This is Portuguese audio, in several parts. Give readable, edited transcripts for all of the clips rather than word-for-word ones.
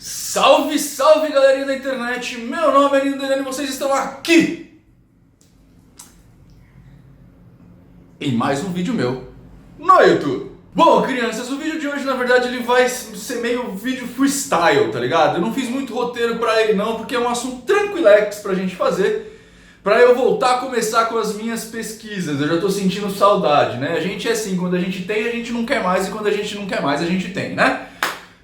Salve, salve galerinha da internet, meu nome é Nino Delano e vocês estão aqui em mais um vídeo meu no YouTube. Bom, crianças, o vídeo de hoje na verdade ele vai ser meio vídeo freestyle, tá ligado? Eu não fiz muito roteiro pra ele não, porque é um assunto tranquilex pra gente fazer, pra eu voltar a começar com as minhas pesquisas. Eu já tô sentindo saudade, né? A gente é assim, quando a gente tem, a gente não quer mais, e quando a gente não quer mais, a gente tem, né?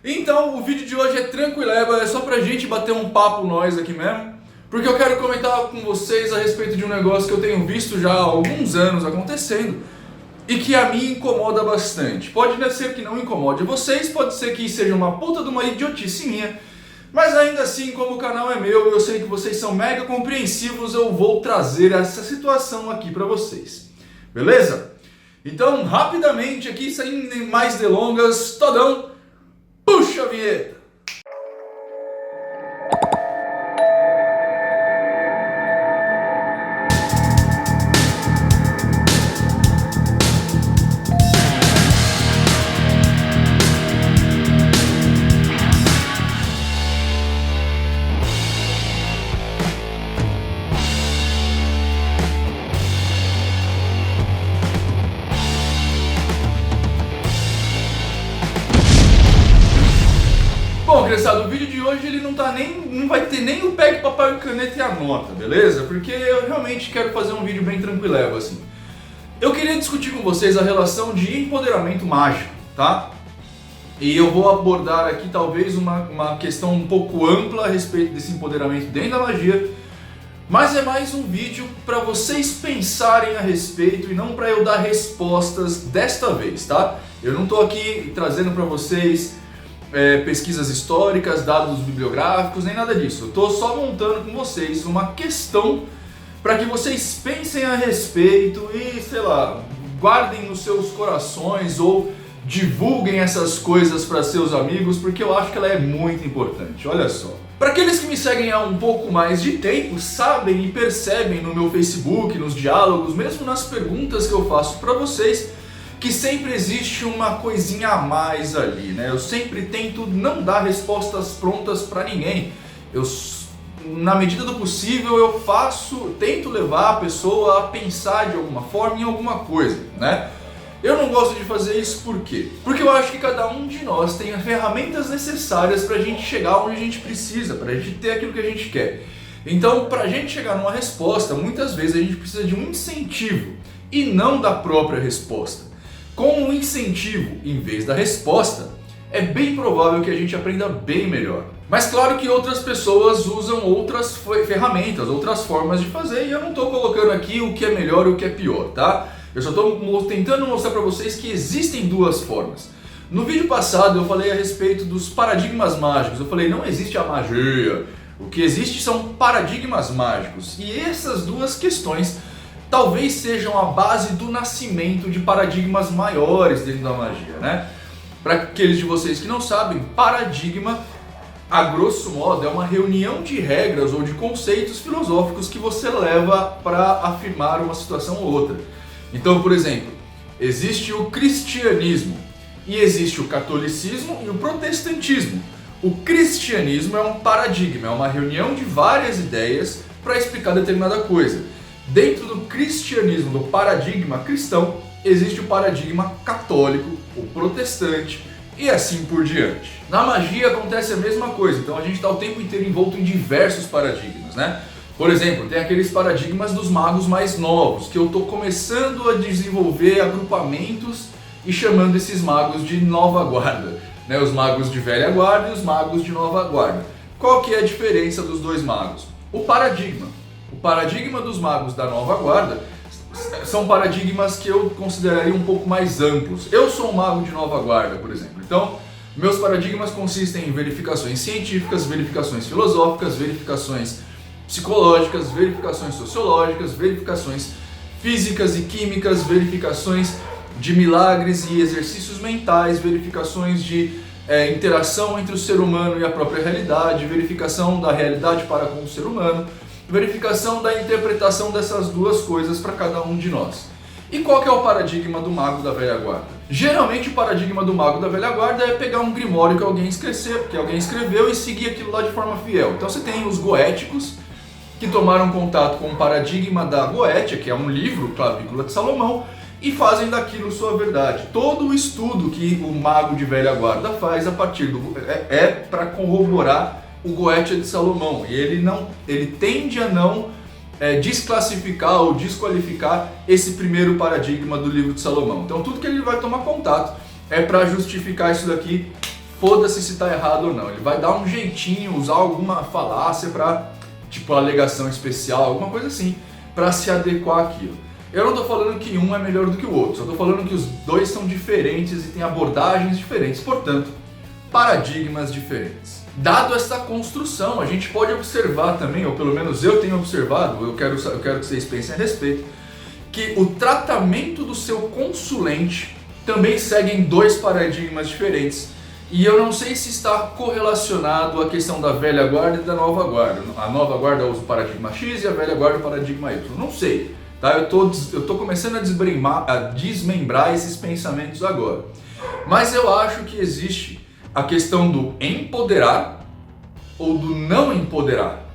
Então, o vídeo de hoje é tranquileba, é só pra gente bater um papo nós aqui mesmo, porque eu quero comentar com vocês a respeito de um negócio que eu tenho visto já há alguns anos acontecendo e que a mim incomoda bastante. Pode ser que não incomode vocês, pode ser que seja uma puta de uma idiotice minha, mas ainda assim, como o canal é meu e eu sei que vocês são mega compreensivos, eu vou trazer essa situação aqui pra vocês, beleza? Então, rapidamente aqui, sem mais delongas, Todão, puxa a vinheta! Bom, criançada, o vídeo de hoje ele não vai ter nem o pegue papel e caneta e anota, beleza? Porque eu realmente quero fazer um vídeo bem tranquilego, assim. Eu queria discutir com vocês a relação de empoderamento mágico, tá? E eu vou abordar aqui talvez uma questão um pouco ampla a respeito desse empoderamento dentro da magia, mas é mais um vídeo para vocês pensarem a respeito e não para eu dar respostas desta vez, tá? Eu não tô aqui trazendo para vocês pesquisas históricas, dados bibliográficos, nem nada disso. Eu estou só montando com vocês uma questão para que vocês pensem a respeito e, sei lá, guardem nos seus corações ou divulguem essas coisas para seus amigos, porque eu acho que ela é muito importante. Olha só. Para aqueles que me seguem há um pouco mais de tempo, sabem e percebem no meu Facebook, nos diálogos, mesmo nas perguntas que eu faço para vocês, que sempre existe uma coisinha a mais ali, né? Eu sempre tento não dar respostas prontas pra ninguém. Na medida do possível, eu tento levar a pessoa a pensar de alguma forma em alguma coisa, né? Eu não gosto de fazer isso por quê? Porque eu acho que cada um de nós tem as ferramentas necessárias pra gente chegar onde a gente precisa, pra gente ter aquilo que a gente quer. Então, pra gente chegar numa resposta, muitas vezes a gente precisa de um incentivo e não da própria resposta. Com um incentivo em vez da resposta, é bem provável que a gente aprenda bem melhor. Mas claro que outras pessoas usam outras ferramentas, outras formas de fazer, e eu não estou colocando aqui o que é melhor e o que é pior, tá? Eu só estou tentando mostrar para vocês que existem duas formas. No vídeo passado eu falei a respeito dos paradigmas mágicos, eu falei não existe a magia, o que existe são paradigmas mágicos, e essas duas questões talvez sejam a base do nascimento de paradigmas maiores dentro da magia, né? Para aqueles de vocês que não sabem, paradigma, a grosso modo, é uma reunião de regras ou de conceitos filosóficos que você leva para afirmar uma situação ou outra. Então, por exemplo, existe o cristianismo e existe o catolicismo e o protestantismo. O cristianismo é um paradigma, é uma reunião de várias ideias para explicar determinada coisa. Dentro do cristianismo, do paradigma cristão, existe o paradigma católico, o protestante e assim por diante. Na magia acontece a mesma coisa, então a gente está o tempo inteiro envolto em diversos paradigmas, né? Por exemplo, tem aqueles paradigmas dos magos mais novos, que eu estou começando a desenvolver agrupamentos e chamando esses magos de nova guarda, né? Os magos de velha guarda e os magos de nova guarda. Qual que é a diferença dos dois magos? O paradigma. O paradigma dos magos da nova guarda são paradigmas que eu consideraria um pouco mais amplos. Eu sou um mago de nova guarda, por exemplo. Então, meus paradigmas consistem em verificações científicas, verificações filosóficas, verificações psicológicas, verificações sociológicas, verificações físicas e químicas, verificações de milagres e exercícios mentais, verificações de interação entre o ser humano e a própria realidade, verificação da realidade para com o ser humano, verificação da interpretação dessas duas coisas para cada um de nós. E qual que é o paradigma do mago da velha guarda? Geralmente o paradigma do mago da velha guarda é pegar um grimório que alguém escreveu e seguir aquilo lá de forma fiel. Então você tem os goéticos, que tomaram contato com o paradigma da Goétia, que é um livro, Clavícula de Salomão, e fazem daquilo sua verdade. Todo o estudo que o mago de velha guarda faz a partir do é para corroborar o Goétia de Salomão, e ele tende a não desclassificar ou desqualificar esse primeiro paradigma do livro de Salomão. Então tudo que ele vai tomar contato é para justificar isso daqui, foda-se se está errado ou não. Ele vai dar um jeitinho, usar alguma falácia para, tipo, alegação especial, alguma coisa assim, para se adequar àquilo. Eu não estou falando que um é melhor do que o outro, só estou falando que os dois são diferentes e têm abordagens diferentes, portanto, paradigmas diferentes. Dado essa construção, a gente pode observar também, ou pelo menos eu tenho observado, eu quero que vocês pensem a respeito, que o tratamento do seu consulente também segue dois paradigmas diferentes. E eu não sei se está correlacionado à questão da velha guarda e da nova guarda. A nova guarda usa o paradigma X e a velha guarda o paradigma Y. Não sei, tá? Eu tô começando a desmembrar esses pensamentos agora. Mas eu acho que existe a questão do empoderar ou do não empoderar.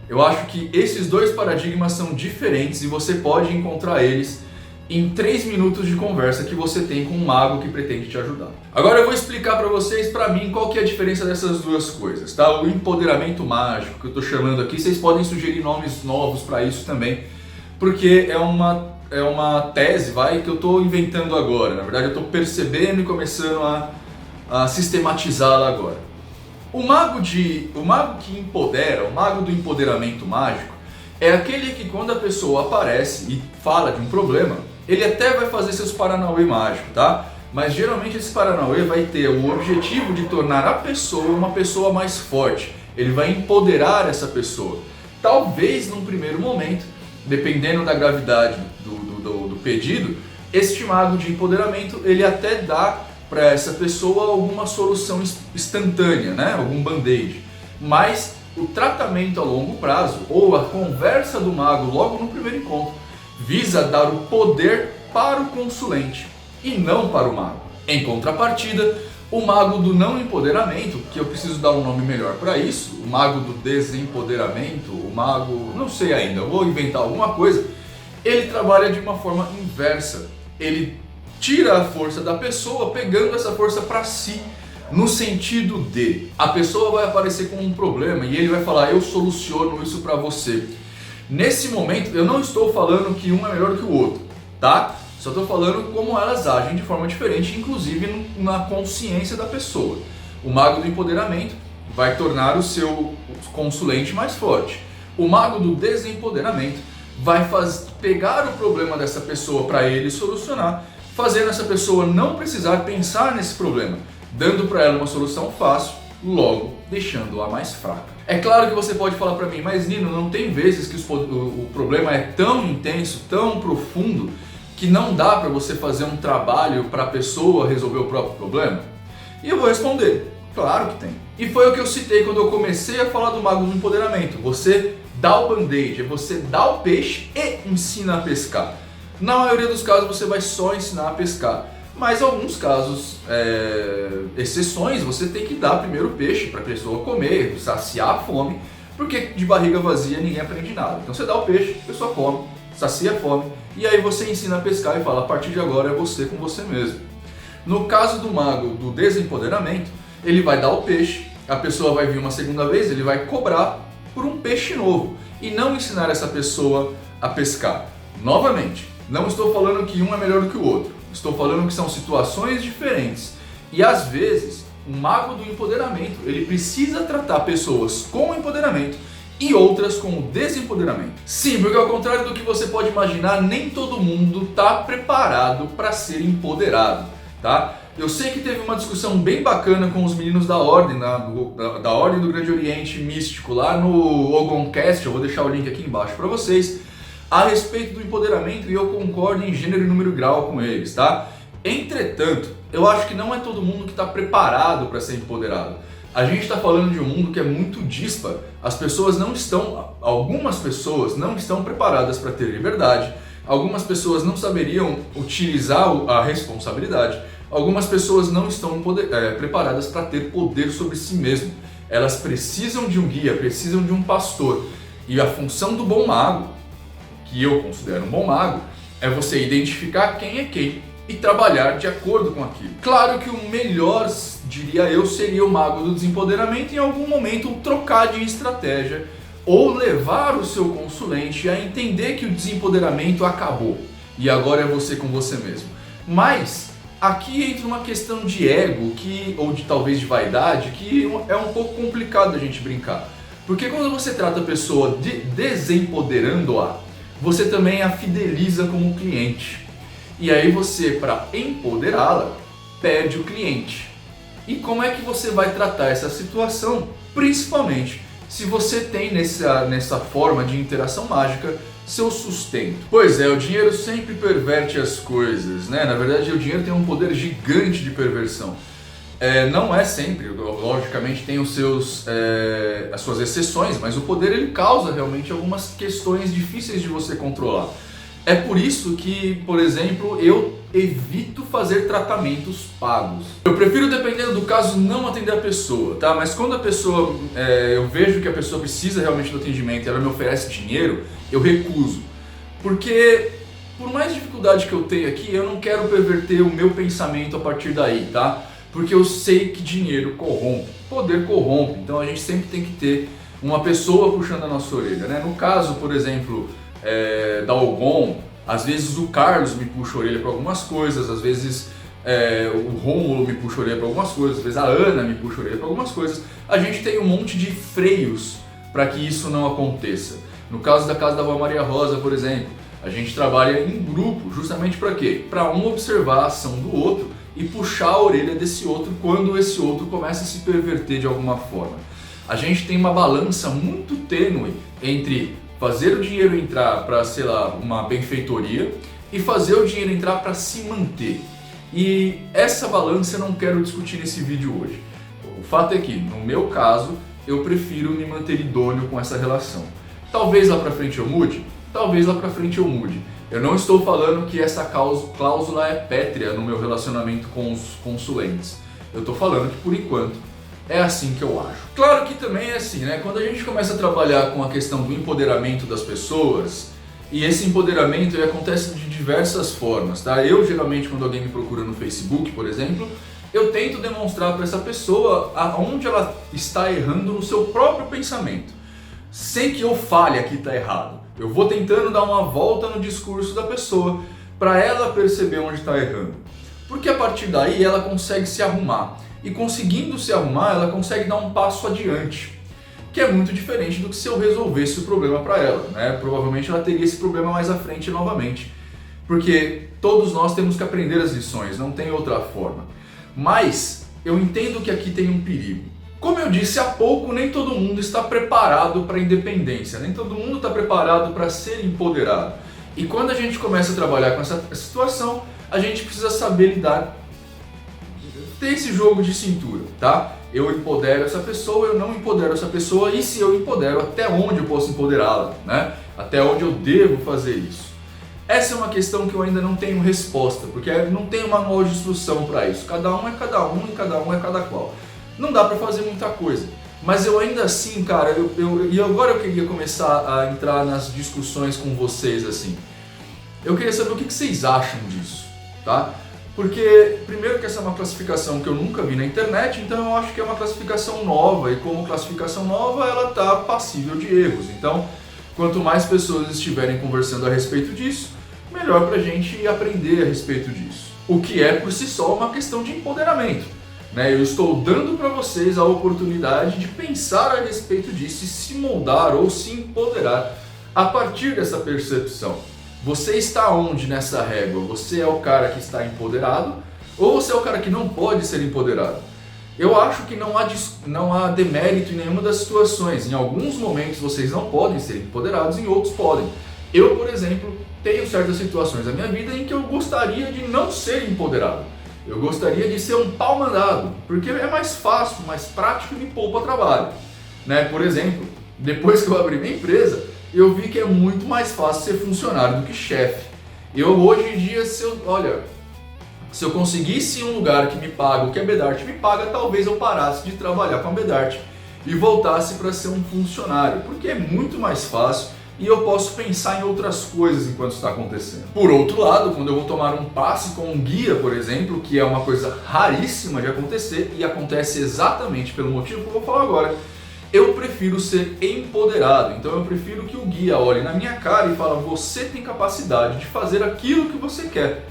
Eu acho que esses dois paradigmas são diferentes e você pode encontrar eles em 3 minutos de conversa que você tem com um mago que pretende te ajudar. Agora eu vou explicar para vocês, para mim, qual que é a diferença dessas duas coisas, tá? O empoderamento mágico que eu tô chamando aqui, vocês podem sugerir nomes novos para isso também, porque é uma tese, que eu tô inventando agora. Na verdade, eu tô percebendo e começando a sistematizá-la agora. O mago que empodera, o mago do empoderamento mágico, é aquele que quando a pessoa aparece e fala de um problema, ele até vai fazer seus paranauê mágicos, tá? Mas geralmente esse paranauê vai ter o objetivo de tornar a pessoa uma pessoa mais forte. Ele vai empoderar essa pessoa. Talvez num primeiro momento, dependendo da gravidade do pedido, este mago de empoderamento, ele até dá para essa pessoa alguma solução instantânea, né? Algum band-aid. Mas o tratamento a longo prazo, ou a conversa do mago logo no primeiro encontro, visa dar o poder para o consulente e não para o mago. Em contrapartida, o mago do não empoderamento, que eu preciso dar um nome melhor para isso, o mago do desempoderamento, o mago, não sei ainda, eu vou inventar alguma coisa, ele trabalha de uma forma inversa. Ele tira a força da pessoa, pegando essa força para si, no sentido de a pessoa vai aparecer com um problema e ele vai falar: eu soluciono isso para você. Nesse momento eu não estou falando que um é melhor que o outro, tá? Só estou falando como elas agem de forma diferente, inclusive na consciência da pessoa. O mago do empoderamento vai tornar o seu consulente mais forte. O mago do desempoderamento vai pegar o problema dessa pessoa para ele solucionar, fazendo essa pessoa não precisar pensar nesse problema, dando para ela uma solução fácil, logo deixando-a mais fraca. É claro que você pode falar para mim: mas Nino, não tem vezes que o problema é tão intenso, tão profundo, que não dá para você fazer um trabalho para a pessoa resolver o próprio problema? E eu vou responder: claro que tem. E foi o que eu citei quando eu comecei a falar do mago do empoderamento. Você dá o band-aid, você dá o peixe e ensina a pescar. Na maioria dos casos você vai só ensinar a pescar. Mas em alguns casos, exceções, você tem que dar primeiro o peixe para a pessoa comer, saciar a fome, porque de barriga vazia ninguém aprende nada. Então você dá o peixe, a pessoa come, sacia a fome, e aí você ensina a pescar e fala: a partir de agora é você com você mesmo. No caso do mago do desempoderamento, ele vai dar o peixe, a pessoa vai vir uma segunda vez, ele vai cobrar por um peixe novo e não ensinar essa pessoa a pescar. Novamente, não estou falando que um é melhor do que o outro. Estou falando que são situações diferentes e às vezes o mago do empoderamento, ele precisa tratar pessoas com empoderamento e outras com o desempoderamento. Sim, porque ao contrário do que você pode imaginar, nem todo mundo está preparado para ser empoderado, tá? Eu sei que teve uma discussão bem bacana com os meninos da Ordem, da Ordem do Grande Oriente Místico, lá no Ogoncast, eu vou deixar o link aqui embaixo para vocês, a respeito do empoderamento, e eu concordo em gênero e número e grau com eles, tá? Entretanto, eu acho que não é todo mundo que está preparado para ser empoderado. A gente está falando de um mundo que é muito dispar. Algumas pessoas não estão preparadas para ter liberdade, algumas pessoas não saberiam utilizar a responsabilidade, Algumas pessoas não estão preparadas para ter poder sobre si mesmo. Elas precisam de um guia, precisam de um pastor. E a função do bom mago, que eu considero um bom mago, é você identificar quem é quem e trabalhar de acordo com aquilo. Claro que o melhor, diria eu, seria o mago do desempoderamento em algum momento trocar de estratégia ou levar o seu consulente a entender que o desempoderamento acabou e agora é você com você mesmo. Mas aqui entra uma questão de ego ou de talvez de vaidade que é um pouco complicado a gente brincar. Porque quando você trata a pessoa desempoderando-a, você também a fideliza como cliente. E aí você, para empoderá-la, perde o cliente. E como é que você vai tratar essa situação? Principalmente se você tem nessa forma de interação mágica seu sustento. Pois é, o dinheiro sempre perverte as coisas, né? Na verdade, o dinheiro tem um poder gigante de perversão. Não é sempre, logicamente tem as suas exceções, mas o poder ele causa realmente algumas questões difíceis de você controlar. É por isso que, por exemplo, eu evito fazer tratamentos pagos. Eu prefiro, dependendo do caso, não atender a pessoa, tá? Mas quando a pessoa, eu vejo que a pessoa precisa realmente do atendimento e ela me oferece dinheiro, eu recuso. Porque, por mais dificuldade que eu tenho aqui, eu não quero perverter o meu pensamento a partir daí, tá? Porque eu sei que dinheiro corrompe, poder corrompe, então a gente sempre tem que ter uma pessoa puxando a nossa orelha, né? No caso, por exemplo, da Algon, às vezes o Carlos me puxa a orelha para algumas coisas, às vezes o Rômulo me puxa a orelha para algumas coisas, às vezes a Ana me puxa a orelha para algumas coisas. A gente tem um monte de freios para que isso não aconteça. No caso da Casa da Vó Maria Rosa, por exemplo, a gente trabalha em grupo, justamente para quê? Para um observar a ação do outro e puxar a orelha desse outro quando esse outro começa a se perverter de alguma forma. A gente tem uma balança muito tênue entre fazer o dinheiro entrar para, sei lá, uma benfeitoria e fazer o dinheiro entrar para se manter. E essa balança eu não quero discutir nesse vídeo hoje. O fato é que, no meu caso, eu prefiro me manter idôneo com essa relação. Talvez lá para frente eu mude? Talvez lá para frente eu mude. Eu não estou falando que essa cláusula é pétrea no meu relacionamento com os consulentes. Eu estou falando que, por enquanto, é assim que eu acho. Claro que também é assim, né? Quando a gente começa a trabalhar com a questão do empoderamento das pessoas, e esse empoderamento acontece de diversas formas, tá? Eu, geralmente, quando alguém me procura no Facebook, por exemplo, eu tento demonstrar para essa pessoa aonde ela está errando no seu próprio pensamento, sem que eu fale aqui está errado. Eu vou tentando dar uma volta no discurso da pessoa para ela perceber onde está errando. Porque a partir daí ela consegue se arrumar. E conseguindo se arrumar, ela consegue dar um passo adiante. Que é muito diferente do que se eu resolvesse o problema para ela, né? Provavelmente ela teria esse problema mais à frente novamente. Porque todos nós temos que aprender as lições, não tem outra forma. Mas eu entendo que aqui tem um perigo. Como eu disse há pouco, nem todo mundo está preparado para a independência, nem todo mundo está preparado para ser empoderado. E quando a gente começa a trabalhar com essa situação, a gente precisa saber lidar, ter esse jogo de cintura, tá? Eu empodero essa pessoa, eu não empodero essa pessoa, e se eu empodero, até onde eu posso empoderá-la, né? Até onde eu devo fazer isso? Essa é uma questão que eu ainda não tenho resposta, porque não tem um manual de instrução para isso. Cada um é cada um e cada um é cada qual. Não dá para fazer muita coisa, mas eu ainda assim, cara, e agora eu queria começar a entrar nas discussões com vocês assim. Eu queria saber o que vocês acham disso, tá? Porque, primeiro que essa é uma classificação que eu nunca vi na internet, então eu acho que é uma classificação nova, e como classificação nova, ela está passível de erros. Então, quanto mais pessoas estiverem conversando a respeito disso, melhor para a gente aprender a respeito disso. O que é, por si só, uma questão de empoderamento. Eu estou dando para vocês a oportunidade de pensar a respeito disso e se moldar ou se empoderar a partir dessa percepção. Você está onde nessa régua? Você é o cara que está empoderado ou você é o cara que não pode ser empoderado? Eu acho que não há demérito em nenhuma das situações. Em alguns momentos vocês não podem ser empoderados, em outros podem. Eu, por exemplo, tenho certas situações da minha vida em que eu gostaria de não ser empoderado. Eu gostaria de ser um pau mandado, porque é mais fácil, mais prático e me poupa trabalho. Por exemplo, depois que eu abri minha empresa, eu vi que é muito mais fácil ser funcionário do que chefe. Eu hoje em dia, Se eu conseguisse um lugar que me paga o que a Bedart me paga, talvez eu parasse de trabalhar com a Bedart e voltasse para ser um funcionário, porque é muito mais fácil e eu posso pensar em outras coisas enquanto está acontecendo. Por outro lado, quando eu vou tomar um passe com um guia, por exemplo, que é uma coisa raríssima de acontecer e acontece exatamente pelo motivo que eu vou falar agora, eu prefiro ser empoderado. Então eu prefiro que o guia olhe na minha cara e fale: você tem capacidade de fazer aquilo que você quer.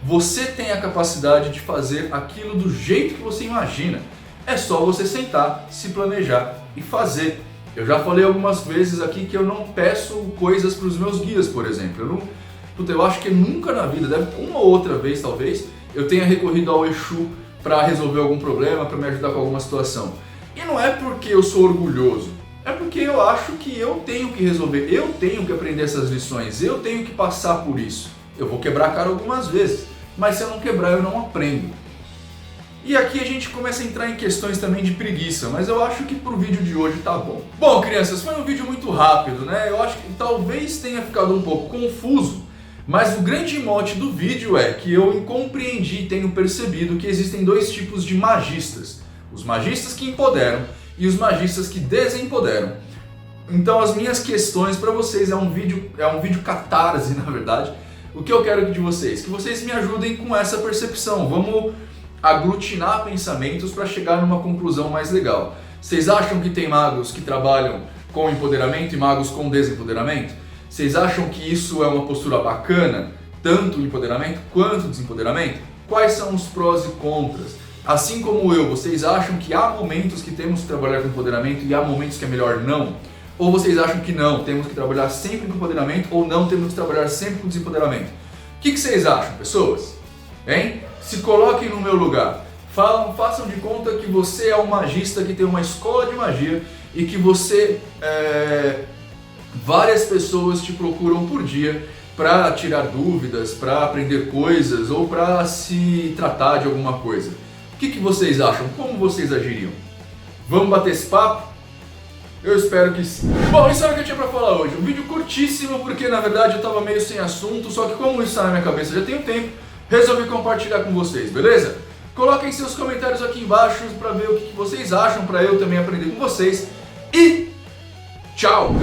Você tem a capacidade de fazer aquilo do jeito que você imagina. É só você sentar, se planejar e fazer. Eu já falei algumas vezes aqui que eu não peço coisas para os meus guias, por exemplo. Eu acho que nunca na vida, deve uma ou outra vez talvez, eu tenha recorrido ao Exu para resolver algum problema, para me ajudar com alguma situação. E não é porque eu sou orgulhoso, é porque eu acho que eu tenho que resolver, eu tenho que aprender essas lições, eu tenho que passar por isso. Eu vou quebrar a cara algumas vezes, mas se eu não quebrar eu não aprendo. E aqui a gente começa a entrar em questões também de preguiça, mas eu acho que pro vídeo de hoje tá bom. Bom, crianças, foi um vídeo muito rápido, né? Eu acho que talvez tenha ficado um pouco confuso, mas o grande mote do vídeo é que eu compreendi e tenho percebido que existem dois tipos de magistas. Os magistas que empoderam e os magistas que desempoderam. Então as minhas questões para vocês é um vídeo catarse, na verdade. O que eu quero de vocês? Que vocês me ajudem com essa percepção. Vamos aglutinar pensamentos para chegar numa conclusão mais legal. Vocês acham que tem magos que trabalham com empoderamento e magos com desempoderamento? Vocês acham que isso é uma postura bacana, tanto o empoderamento quanto o desempoderamento? Quais são os prós e contras? Assim como eu, vocês acham que há momentos que temos que trabalhar com empoderamento e há momentos que é melhor não? Ou vocês acham que não, temos que trabalhar sempre com empoderamento ou não temos que trabalhar sempre com desempoderamento? O que vocês acham, pessoas? Hein? Se coloquem no meu lugar. Façam de conta que você é um magista que tem uma escola de magia e que você... várias pessoas te procuram por dia para tirar dúvidas, para aprender coisas ou para se tratar de alguma coisa. O que vocês acham? Como vocês agiriam? Vamos bater esse papo? Eu espero que sim. Bom, isso era o que eu tinha pra falar hoje. Um vídeo curtíssimo, porque na verdade eu tava meio sem assunto, só que como isso tá na minha cabeça já tem um tempo, resolvi compartilhar com vocês, beleza? Coloquem seus comentários aqui embaixo pra ver o que vocês acham, pra eu também aprender com vocês. E tchau!